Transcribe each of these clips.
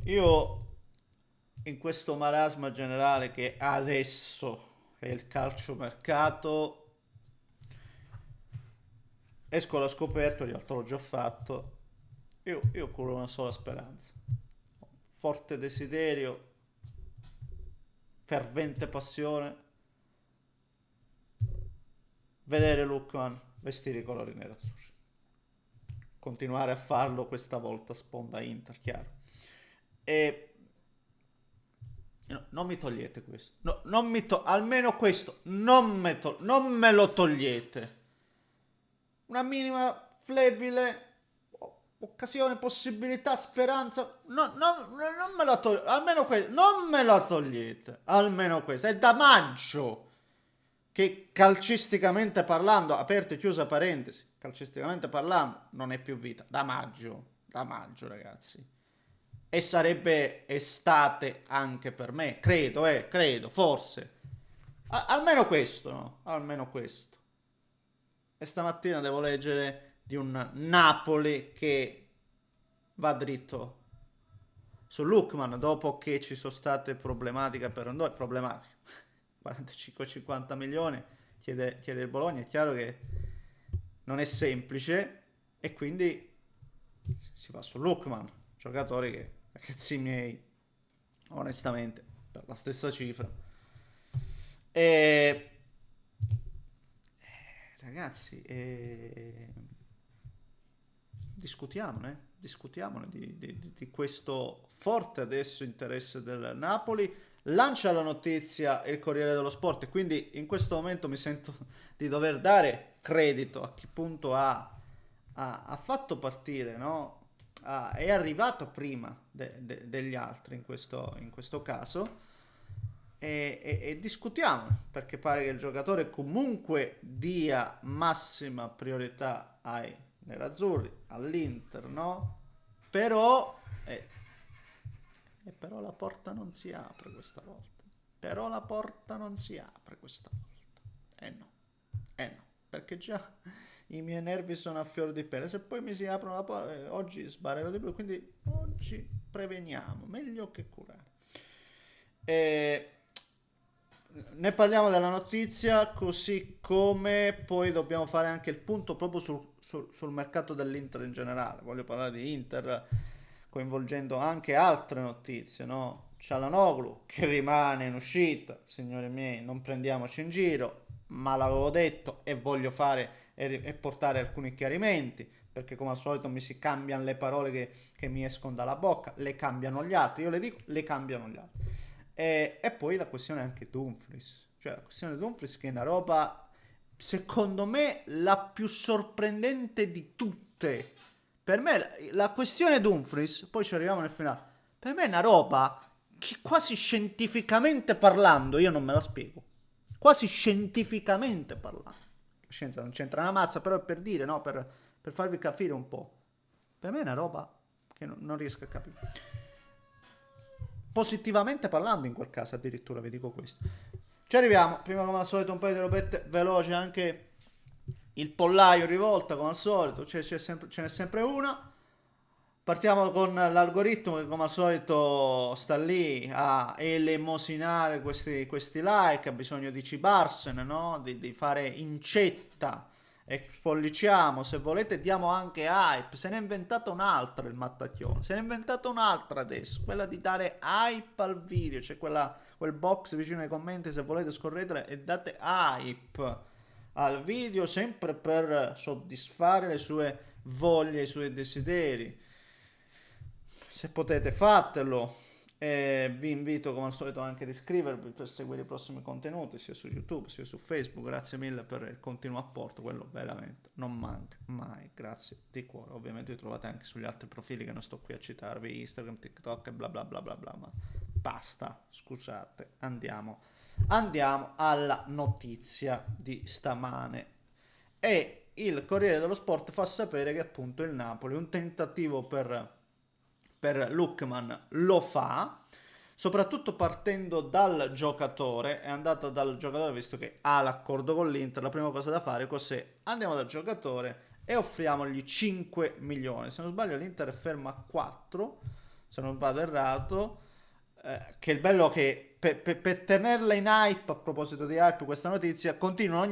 io in questo marasma generale che adesso è il calciomercato, esco alla scoperta, in realtà l'ho già fatto, io curo una sola speranza, forte desiderio, fervente passione, vedere Lookman vestire i colori nerazzurri. Continuare a farlo questa volta sponda Inter, chiaro. E no, non mi togliete questo. No, almeno questo non me lo togliete. Una minima flebile occasione, possibilità, speranza. Non me la togliete. Almeno questo. Non me la togliete. Almeno questo. È da maggio che calcisticamente parlando, aperta e chiusa parentesi, calcisticamente parlando, non è più vita. Da maggio, ragazzi. E sarebbe estate anche per me, credo, forse. Almeno questo, no? Almeno questo. E stamattina devo leggere di un Napoli che va dritto su Lookman dopo che ci sono state problematiche per noi, problematiche. 45-50 milioni chiede il Bologna, è chiaro che non è semplice e quindi si va su Lookman, giocatore che, ragazzi miei, onestamente, per la stessa cifra. E ragazzi, discutiamone di questo forte adesso interesse del Napoli. Lancia la notizia il Corriere dello Sport e quindi in questo momento mi sento di dover dare credito a chi appunto ha fatto partire, no? È arrivato prima degli altri in questo caso e discutiamo perché pare che il giocatore comunque dia massima priorità ai nerazzurri, all'Inter, no? Però, però la porta non si apre questa volta. Però la porta non si apre questa volta. No, perché già i miei nervi sono a fior di pelle. Se poi mi si aprono la porta, oggi sbarerò di più, quindi oggi preveniamo, meglio che curare. E ne parliamo della notizia, così come poi dobbiamo fare anche il punto proprio sul mercato dell'Inter in generale. Voglio parlare di Inter coinvolgendo anche altre notizie, no? Cialanoglu che rimane in uscita, signori miei, non prendiamoci in giro, ma l'avevo detto e voglio fare e portare alcuni chiarimenti, perché come al solito mi si cambiano le parole che mi escono dalla bocca, le cambiano gli altri, io le dico, le cambiano gli altri. E poi la questione anche Dumfries, cioè la questione Dumfries che è una roba, secondo me, la più sorprendente di tutte. Per me la questione Dumfries, poi ci arriviamo nel finale, per me è una roba che quasi scientificamente parlando, io non me la spiego. Quasi scientificamente parlando. La scienza non c'entra una mazza, però è per dire, no? Per farvi capire un po'. Per me è una roba che non riesco a capire. Positivamente parlando in quel caso addirittura vi dico questo. Ci arriviamo, prima come al solito un paio di robette veloci, anche il pollaio rivolta come al solito, ce n'è sempre una. Partiamo con l'algoritmo che come al solito sta lì a elemosinare questi like, ha bisogno di cibarsene, no? Di fare incetta e spolliciamo, se volete diamo anche hype, se ne è inventato un'altra il Mattacchione, se ne è inventata un'altra adesso, quella di dare hype al video, c'è quel box vicino ai commenti, se volete scorretela e date hype al video sempre per soddisfare le sue voglie, i suoi desideri. Se potete fatelo. E vi invito come al solito anche ad iscrivervi per seguire i prossimi contenuti sia su YouTube sia su Facebook. Grazie mille per il continuo apporto, quello veramente non manca mai. Grazie di cuore. Ovviamente vi trovate anche sugli altri profili che non sto qui a citarvi, Instagram, TikTok e bla bla bla bla bla, ma basta, scusate, andiamo alla notizia di stamane. E il Corriere dello Sport fa sapere che appunto il Napoli un tentativo per Lookman lo fa, soprattutto partendo dal giocatore, è andato dal giocatore visto che ha l'accordo con l'Inter, la prima cosa da fare cos'è? Andiamo dal giocatore e offriamogli 5 milioni, se non sbaglio l'Inter è ferma a 4, se non vado errato, che il bello che per tenerla in hype, a proposito di hype, questa notizia, continuano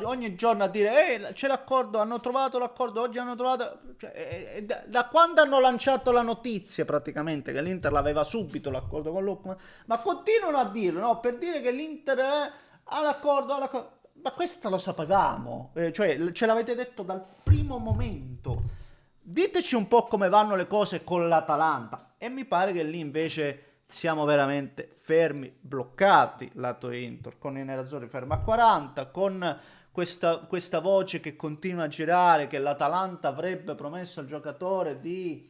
ogni giorno a dire c'è l'accordo, hanno trovato l'accordo, oggi hanno trovato... Cioè, da quando hanno lanciato la notizia praticamente, che l'Inter l'aveva subito l'accordo con Lookman, ma continuano a dirlo, no? Per dire che l'Inter ha l'accordo, ha l'accordo. Ma questo lo sapevamo, cioè ce l'avete detto dal primo momento. Diteci un po' come vanno le cose con l'Atalanta. E mi pare che lì invece siamo veramente fermi, bloccati, lato Inter, con i nerazzurri fermi a 40, con questa voce che continua a girare, che l'Atalanta avrebbe promesso al giocatore di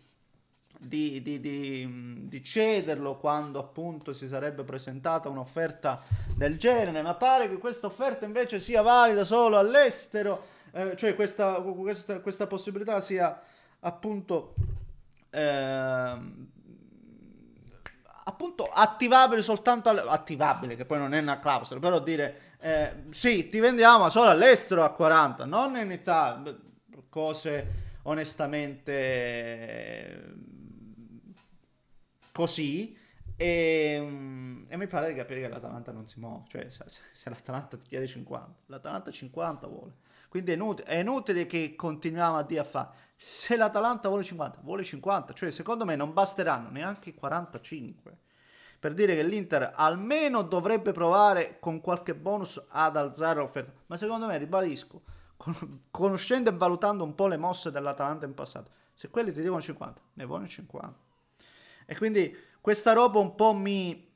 cederlo quando appunto si sarebbe presentata un'offerta del genere, ma pare che questa offerta invece sia valida solo all'estero, cioè questa possibilità sia appunto appunto attivabile soltanto attivabile, che poi non è una clausola, però dire sì, ti vendiamo ma solo all'estero a 40, non in Italia. Cose onestamente così. E mi pare di capire che l'Atalanta non si muove, cioè se l'Atalanta ti chiede 50, l'Atalanta 50 vuole, quindi è inutile che continuiamo a dire a fare, se l'Atalanta vuole 50, cioè secondo me non basteranno neanche i 45 per dire che l'Inter almeno dovrebbe provare con qualche bonus ad alzare l'offerta, ma secondo me, ribadisco, conoscendo e valutando un po' le mosse dell'Atalanta in passato, se quelli ti dicono 50, ne vogliono 50. E quindi questa roba mi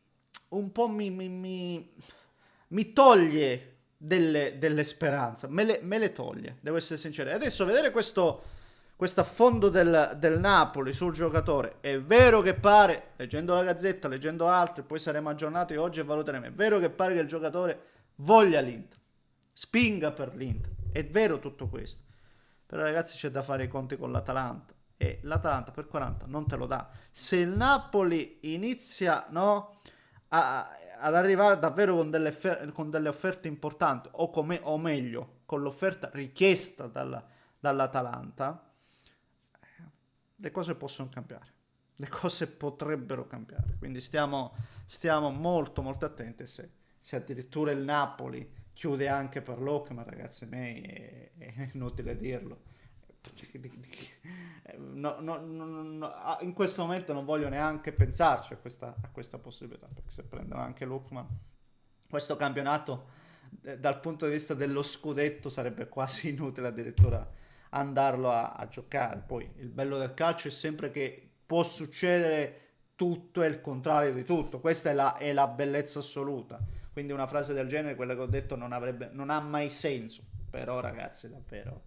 toglie delle speranze, me le toglie, devo essere sincero. E adesso vedere questo affondo del Napoli sul giocatore, è vero che pare, leggendo la Gazzetta, leggendo altri, poi saremo aggiornati oggi e valuteremo, è vero che pare che il giocatore voglia l'Inter, spinga per l'Inter, è vero tutto questo. Però ragazzi c'è da fare i conti con l'Atalanta e l'Atalanta per 40 non te lo dà. Se il Napoli inizia, no, ad arrivare davvero con delle offerte importanti o meglio con l'offerta richiesta dall'Atalanta, le cose possono cambiare, le cose potrebbero cambiare, quindi stiamo molto molto attenti se addirittura il Napoli chiude anche per Lockman, ragazzi miei, è inutile dirlo. In questo momento non voglio neanche pensarci a questa possibilità, perché se prendono anche Lookman, questo campionato dal punto di vista dello scudetto sarebbe quasi inutile addirittura andarlo a giocare. Poi il bello del calcio è sempre che può succedere tutto e il contrario di tutto, questa è la bellezza assoluta. Quindi una frase del genere, quella che ho detto, non ha mai senso. Però ragazzi, davvero,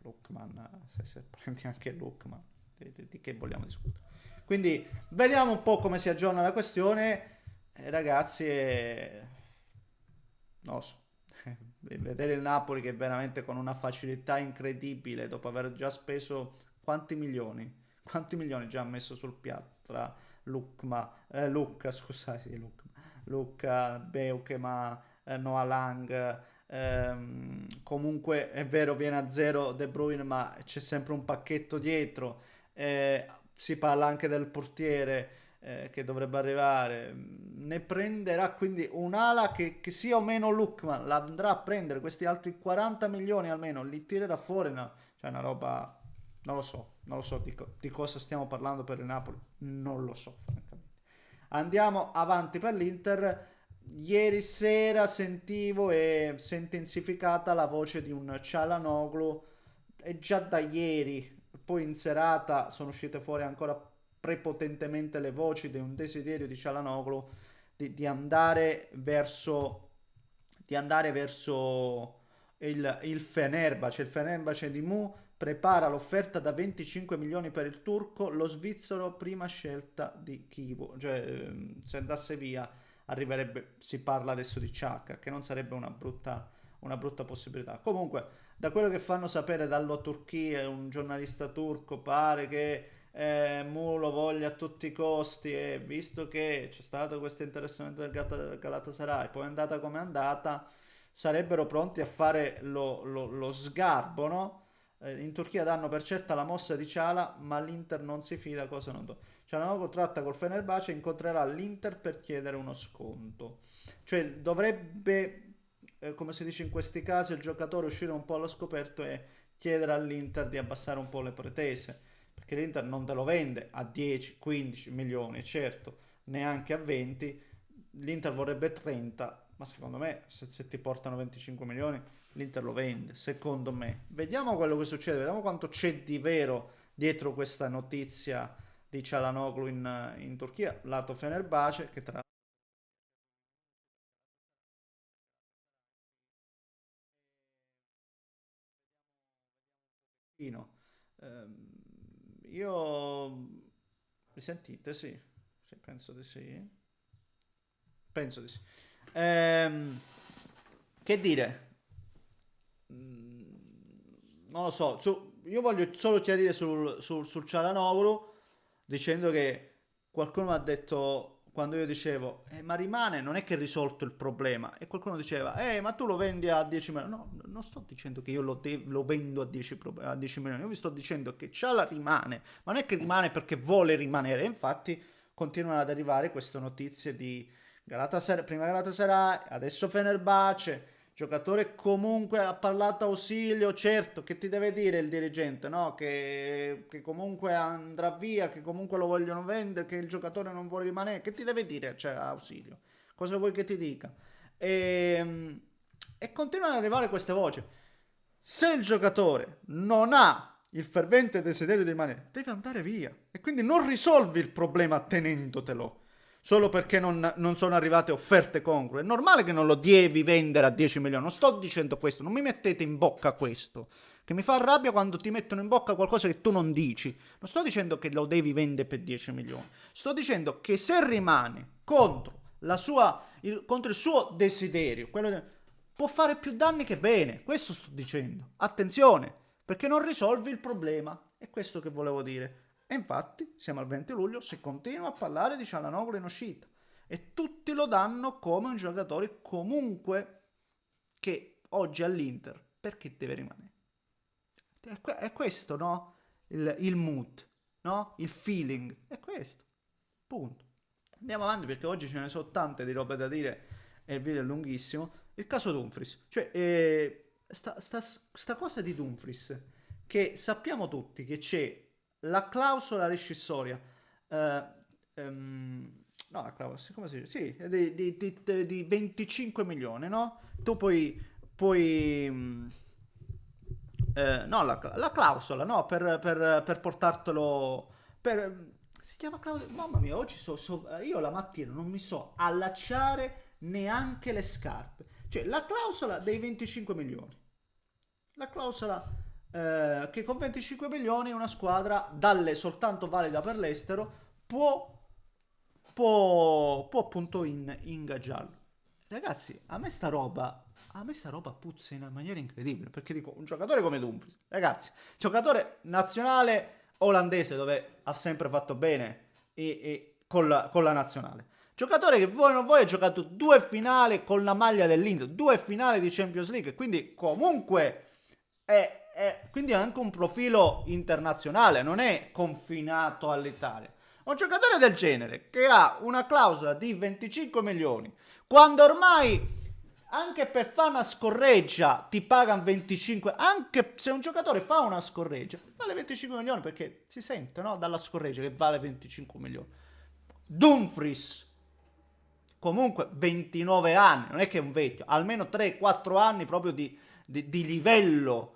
Lookman, se prendi anche Lookman, di che vogliamo discutere? Quindi vediamo un po' come si aggiorna la questione, ragazzi, non lo so. Vedere il Napoli che veramente con una facilità incredibile, dopo aver già speso quanti milioni già ha messo sul piatto tra Lucca, scusate, Lucca, Beukema, Noah Lang, comunque è vero viene a zero De Bruyne ma c'è sempre un pacchetto dietro, si parla anche del portiere che dovrebbe arrivare, ne prenderà quindi un'ala che sia o meno Lookman, la andrà a prendere questi altri 40 milioni almeno, li tirerà fuori, no? Cioè una roba, non lo so di cosa stiamo parlando per il Napoli, non lo so francamente. Andiamo avanti per l'Inter. Ieri sera sentivo e si è intensificata la voce di un Çalhanoğlu e già da ieri, poi in serata sono uscite fuori ancora prepotentemente le voci di un desiderio di Çalhanoğlu di andare verso il Fenerbahce. Il Fenerbahce di Mu prepara l'offerta da 25 milioni per il turco, lo svizzero prima scelta di Kivu, cioè se andasse via arriverebbe, si parla adesso di Xhaka, che non sarebbe una brutta possibilità. Comunque, da quello che fanno sapere dalla Turchia, un giornalista turco, pare che Mu lo voglia a tutti i costi e visto che c'è stato questo interessamento del Galatasaray, poi è andata come è andata, sarebbero pronti a fare lo sgarbo, no? In Turchia danno per certa la mossa di Ciala, ma l'Inter non si fida, cosa non do. Cialanoglu tratta col Fenerbahce e incontrerà l'Inter per chiedere uno sconto. Cioè dovrebbe, come si dice in questi casi, il giocatore uscire un po' allo scoperto e chiedere all'Inter di abbassare un po' le pretese, perché l'Inter non te lo vende a 10, 15 milioni, certo, neanche a 20, l'Inter vorrebbe 30, ma secondo me se ti portano 25 milioni l'Inter lo vende, secondo me. Vediamo quello che succede, vediamo quanto c'è di vero dietro questa notizia di Cialanoglu in Turchia, lato Fenerbahce, che tra l'altro io mi sentite? Sì. Sì, penso di sì. Penso di sì. Ehm, che dire? Non lo so, io voglio solo chiarire sul Cialanoglu dicendo che qualcuno mi ha detto quando io dicevo ma rimane, non è che è risolto il problema e qualcuno diceva ma tu lo vendi a 10 milioni. No, non sto dicendo che io lo vendo a 10, a 10 milioni, io vi sto dicendo che Ciala rimane, ma non è che rimane perché vuole rimanere. Infatti continuano ad arrivare queste notizie di Galatasaray, prima Galatasaray, adesso Fenerbahce. Giocatore comunque ha parlato ausilio, certo, che ti deve dire il dirigente, no? Che comunque andrà via, che comunque lo vogliono vendere, che il giocatore non vuole rimanere, che ti deve dire, cioè, ausilio? Cosa vuoi che ti dica? E, e continuano ad arrivare queste voci. Se il giocatore non ha il fervente desiderio di rimanere, deve andare via. E quindi non risolvi il problema tenendotelo solo perché non sono arrivate offerte congrue. È normale che non lo devi vendere a 10 milioni. Non sto dicendo questo, non mi mettete in bocca questo. Che mi fa rabbia quando ti mettono in bocca qualcosa che tu non dici. Non sto dicendo che lo devi vendere per 10 milioni. Sto dicendo che se rimane contro il suo desiderio, può fare più danni che bene. Questo sto dicendo. Attenzione, perché non risolvi il problema. È questo che volevo dire. E infatti, siamo al 20 luglio, si continua a parlare di Cialanoglu in uscita. E tutti lo danno come un giocatore comunque che oggi all'Inter, perché deve rimanere? È questo, no? Il mood, no? Il feeling. È questo. Punto. Andiamo avanti perché oggi ce ne sono tante di robe da dire e il video è lunghissimo. Il caso Dumfries. Cioè, sta cosa di Dumfries, che sappiamo tutti che c'è la clausola rescissoria. eh, no, la clausola, come si dice? Sì, è di 25 milioni, no? Tu puoi no, la clausola, no? Per portartelo. Si chiama clausola. Mamma mia, oggi io la mattina non mi so allacciare neanche le scarpe. Cioè, la clausola dei 25 milioni. La clausola che con 25 milioni una squadra, dalle soltanto valida per l'estero, può appunto ingaggiarlo. Ragazzi, a me sta roba puzza in una maniera incredibile, perché dico, un giocatore come Dumfries, ragazzi, giocatore nazionale olandese dove ha sempre fatto bene con la nazionale. Giocatore che voi non vuoi ha giocato due finali con la maglia dell'Inter, due finali di Champions League, quindi comunque quindi ha anche un profilo internazionale, non è confinato all'Italia. Un giocatore del genere che ha una clausola di 25 milioni, quando ormai anche per fare una scorreggia ti pagano 25, anche se un giocatore fa una scorreggia, vale 25 milioni perché si sente, no? Dalla scorreggia che vale 25 milioni. Dumfries, comunque 29 anni, non è che è un vecchio, almeno 3-4 anni proprio di livello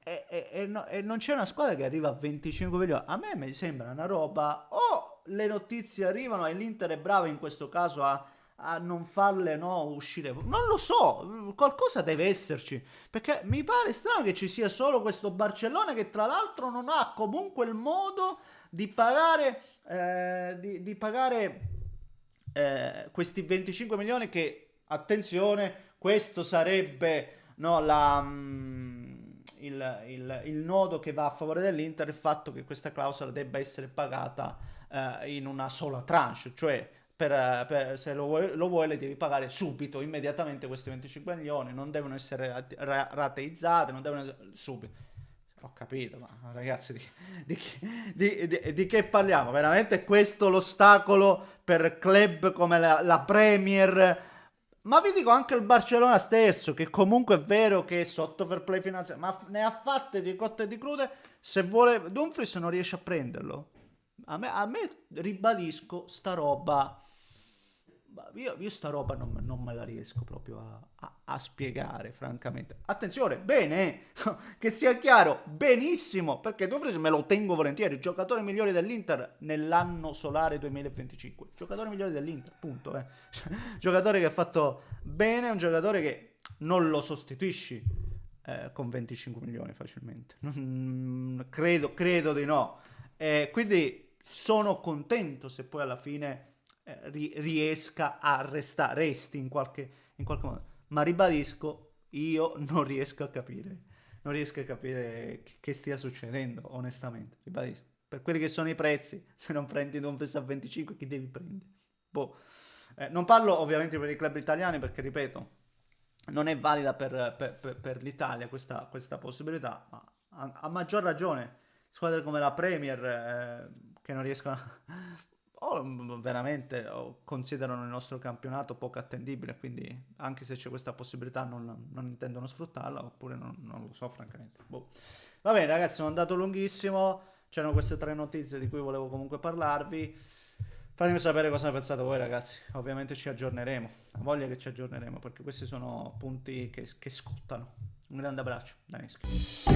e non c'è una squadra che arriva a 25 milioni. A me mi sembra una roba. O le notizie arrivano e l'Inter è brava in questo caso a non farle no, uscire. Non lo so, qualcosa deve esserci. Perché mi pare strano che ci sia solo questo Barcellona che tra l'altro non ha comunque il modo di pagare, di pagare questi 25 milioni che, attenzione, questo sarebbe no, il nodo che va a favore dell'Inter, il fatto che questa clausola debba essere pagata in una sola tranche, cioè se lo vuoi le devi pagare subito, immediatamente questi 25 milioni, non devono essere rateizzate, non devono essere subito. Ho capito, ma ragazzi, di che parliamo? Veramente questo l'ostacolo per club come la Premier? Ma vi dico anche il Barcellona stesso, che comunque è vero che è sotto fair play finanziario, ma ne ha fatte di cotte e di crude. Se vuole Dumfries non riesce a prenderlo. A me ribadisco, sta roba. Io sta roba non me la riesco proprio a spiegare, francamente. Attenzione, bene, che sia chiaro, benissimo, perché Dumfries me lo tengo volentieri, giocatore migliore dell'Inter nell'anno solare 2025. Giocatore migliore dell'Inter, punto. Giocatore che ha fatto bene, un giocatore che non lo sostituisci con 25 milioni facilmente. Credo di no. Quindi sono contento se poi alla fine riesca a resti in qualche modo. Ma ribadisco, io non riesco a capire che stia succedendo, onestamente. Ribadisco. Per quelli che sono i prezzi, se non prendi Dumfries a 25, chi devi prendere? Boh. Non parlo ovviamente per i club italiani perché, ripeto, non è valida per l'Italia questa possibilità, ma a maggior ragione squadre come la Premier che non riescono veramente considerano il nostro campionato poco attendibile, quindi anche se c'è questa possibilità non intendono sfruttarla, oppure non lo so francamente. Boh. Va bene ragazzi, sono andato lunghissimo, c'erano queste 3 notizie di cui volevo comunque parlarvi. Fatemi sapere cosa ne pensate voi ragazzi, ovviamente ci aggiorneremo, ha voglia che ci aggiorneremo perché questi sono punti che scottano. Un grande abbraccio, Daneschi.